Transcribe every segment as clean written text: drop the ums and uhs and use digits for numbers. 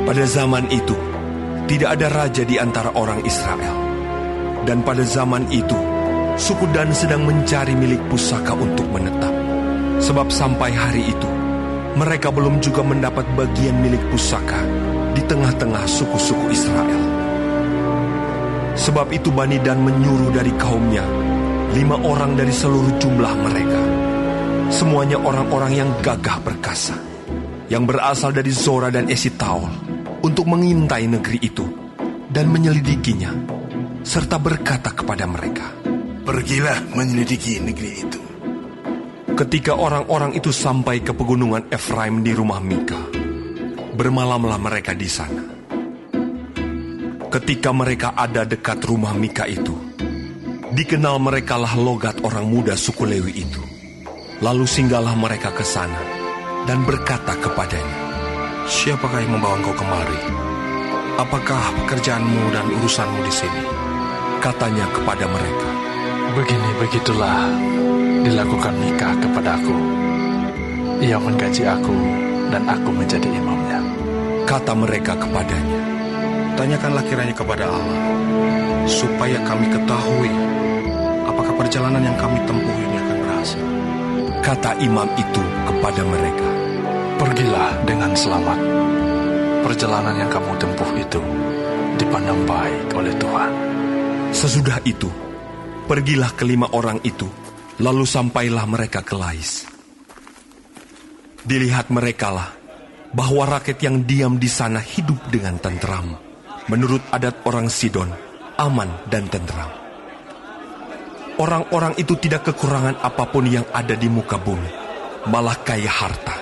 Pada zaman itu, tidak ada raja di antara orang Israel. Dan pada zaman itu, suku Dan sedang mencari milik pusaka untuk menetap. Sebab sampai hari itu, mereka belum juga mendapat bagian milik pusaka di tengah-tengah suku-suku Israel. Sebab itu Bani Dan menyuruh dari kaumnya 5 orang dari seluruh jumlah mereka. Semuanya orang-orang yang gagah perkasa, yang berasal dari Zora dan Esitaol, untuk mengintai negeri itu dan menyelidikinya, serta berkata kepada mereka, "Pergilah menyelidiki negeri itu." Ketika orang-orang itu sampai ke pegunungan Efraim di rumah Mika, bermalamlah mereka di sana. Ketika mereka ada dekat rumah Mika itu, dikenal merekalah logat orang muda suku Lewi itu. Lalu singgahlah mereka ke sana dan berkata kepadanya, "Siapakah yang membawa engkau kemari? Apakah pekerjaanmu dan urusanmu di sini?" Katanya kepada mereka, "Begitulah dilakukan Mika kepadaku. Ia menggaji aku dan aku menjadi imamnya." Kata mereka kepadanya, "Tanyakanlah kiranya kepada Allah, supaya kami ketahui apakah perjalanan yang kami tempuh ini akan berhasil." Kata imam itu kepada mereka, "Pergilah dengan selamat. Perjalanan yang kamu tempuh itu dipandang baik oleh Tuhan." Sesudah itu, pergilah ke-5 orang itu, lalu sampailah mereka ke Lais. Dilihat merekalah bahwa rakyat yang diam di sana hidup dengan tentram, menurut adat orang Sidon, aman dan tentram. Orang-orang itu tidak kekurangan apapun yang ada di muka bumi, malah kaya harta.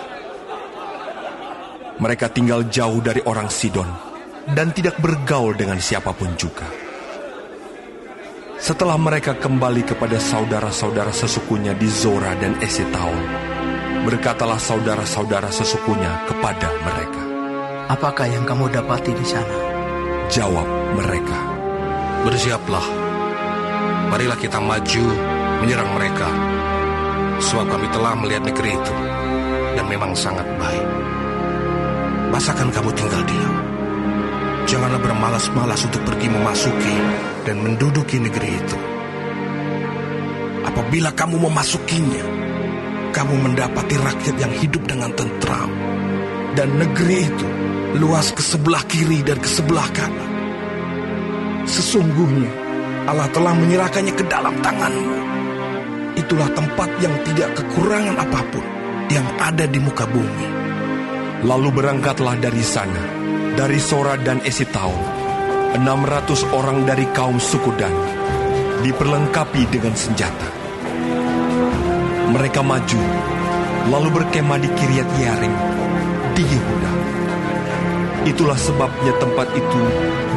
Mereka tinggal jauh dari orang Sidon dan tidak bergaul dengan siapapun juga. Setelah mereka kembali kepada saudara-saudara sesukunya di Zora dan Esitaol, berkatalah saudara-saudara sesukunya kepada mereka, "Apakah yang kamu dapati di sana?" Jawab mereka, "Bersiaplah. Marilah kita maju menyerang mereka, sebab kami telah melihat negeri itu, dan memang sangat baik. Masakan kamu tinggal diam? Janganlah bermalas-malas untuk pergi memasuki dan menduduki negeri itu. Apabila kamu memasukinya, kamu mendapati rakyat yang hidup dengan tentram, dan negeri itu luas ke sebelah kiri dan ke sebelah kanan. Sesungguhnya Allah telah menyerahkannya ke dalam tanganmu. Itulah tempat yang tidak kekurangan apapun yang ada di muka bumi." Lalu berangkatlah dari sana, dari Zora dan Esitaol, 600 orang dari kaum suku Dan, diperlengkapi dengan senjata. Mereka maju, lalu berkemah di Kiryat Yearim, di Yehuda. Itulah sebabnya tempat itu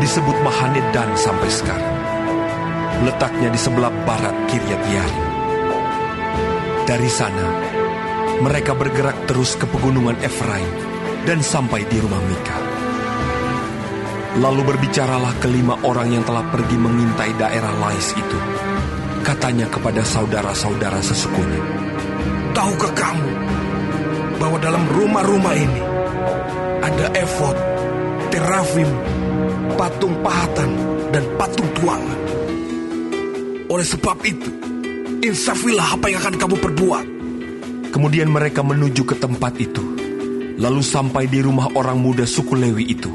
disebut Mahane Dan sampai sekarang. Letaknya di sebelah barat Kiryat Yearim. Dari sana, mereka bergerak terus ke pegunungan Efraim dan sampai di rumah Mika. Lalu berbicaralah ke-5 orang yang telah pergi mengintai daerah Lais itu. Katanya kepada saudara-saudara sesukunya, "Tahukah kamu bahwa dalam rumah-rumah ini ada efod, terafim, patung pahatan, dan patung tuangan? Oleh sebab itu, insafilah apa yang akan kamu perbuat." Kemudian mereka menuju ke tempat itu, lalu sampai di rumah orang muda suku Lewi itu,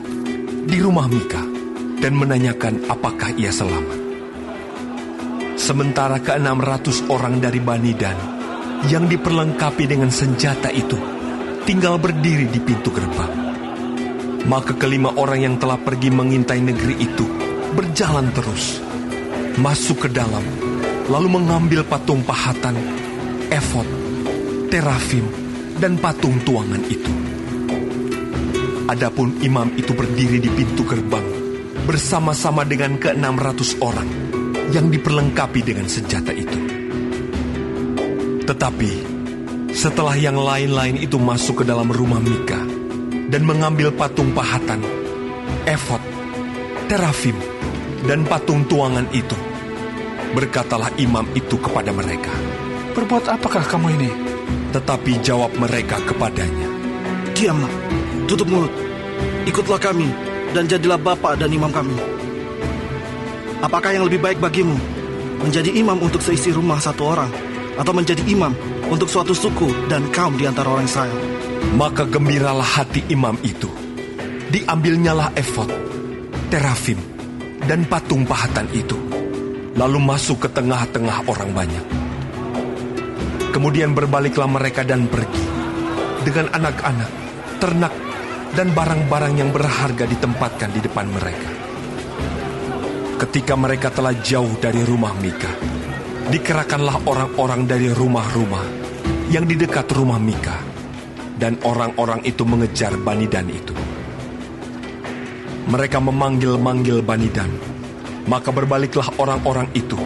di rumah Mika, dan menanyakan apakah ia selamat. Sementara ke-600 orang dari Bani Dan yang diperlengkapi dengan senjata itu tinggal berdiri di pintu gerbang. Maka ke-5 orang yang telah pergi mengintai negeri itu berjalan terus, masuk ke dalam, lalu mengambil patung pahatan, efod, terafim, dan patung tuangan itu. Adapun imam itu berdiri di pintu gerbang bersama-sama dengan ke-600 orang yang diperlengkapi dengan senjata itu. Tetapi setelah yang lain-lain itu masuk ke dalam rumah Mika dan mengambil patung pahatan, efod, terafim, dan patung tuangan itu, berkatalah imam itu kepada mereka, "Berbuat apakah kamu ini?" Tetapi jawab mereka kepadanya, "Diamlah, tutup mulut. ikutlah kami dan jadilah bapa dan imam kami. Apakah yang lebih baik bagimu, menjadi imam untuk seisi rumah satu orang, atau menjadi imam untuk suatu suku dan kaum di antara orang Israel?" Maka gembiralah hati imam itu. Diambilnyalah efod, terafim, dan patung pahatan itu, lalu masuk ke tengah-tengah orang banyak. Kemudian berbaliklah mereka dan pergi, dengan anak-anak, ternak, dan barang-barang yang berharga ditempatkan di depan mereka. Ketika mereka telah jauh dari rumah Mika, dikerahkanlah orang-orang dari rumah-rumah yang di dekat rumah Mika, dan orang-orang itu mengejar Bani Dan itu. Mereka memanggil-manggil Bani Dan, maka berbaliklah orang-orang itu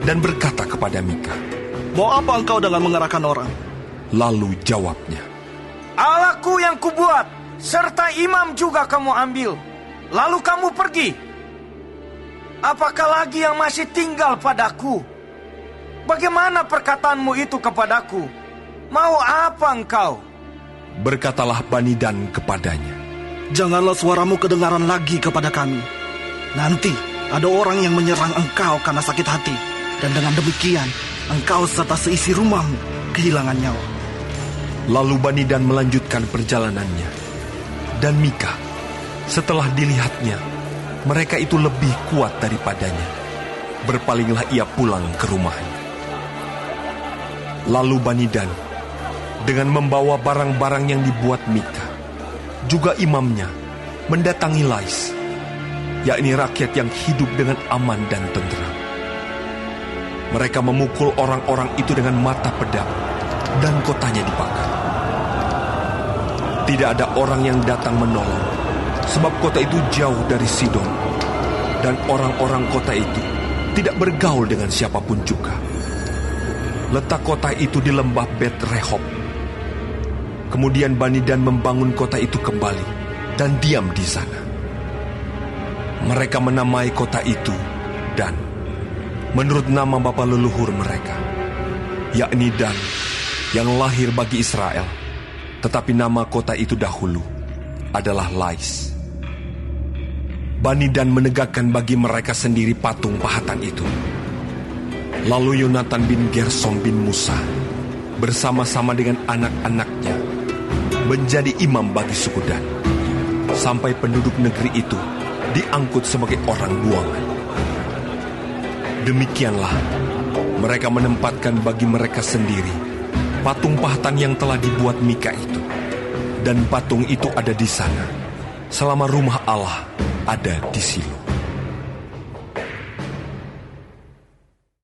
dan berkata kepada Mika, "Mau apa engkau dengan mengerahkan orang?" Lalu jawabnya, "Allahku yang kubuat, serta imam juga kamu ambil, lalu kamu pergi. Apakah lagi yang masih tinggal padaku? Bagaimana perkataanmu itu kepadaku? Mau apa engkau?" Berkatalah Bani Dan kepadanya, "Janganlah suaramu kedengaran lagi kepada kami. Nanti ada orang yang menyerang engkau karena sakit hati, dan dengan demikian engkau serta seisi rumahmu kehilangan nyawa." Lalu Bani Dan melanjutkan perjalanannya. Dan Mika, setelah dilihatnya, mereka itu lebih kuat daripadanya. Berpalinglah ia pulang ke rumahnya. Lalu Bani Dan, dengan membawa barang-barang yang dibuat Mika, juga imamnya, mendatangi Lais, yakni rakyat yang hidup dengan aman dan tentram. Mereka memukul orang-orang itu dengan mata pedang, dan kotanya dibakar. Tidak ada orang yang datang menolong, sebab kota itu jauh dari Sidon, dan orang-orang kota itu tidak bergaul dengan siapapun juga. Letak kota itu di lembah Bet Rehob. Kemudian Bani Dan membangun kota itu kembali dan diam di sana. Mereka menamai kota itu Dan, menurut nama bapa leluhur mereka, yakni Dan, yang lahir bagi Israel. Tetapi nama kota itu dahulu adalah Lais. Bani Dan menegakkan bagi mereka sendiri patung pahatan itu. Lalu Yonatan bin Gersom bin Musa bersama-sama dengan anak-anaknya menjadi imam bagi suku Dan, sampai penduduk negeri itu diangkut sebagai orang buangan. Demikianlah mereka menempatkan bagi mereka sendiri patung pahatan yang telah dibuat Mika itu, dan patung itu ada di sana selama rumah Allah ada di Silo.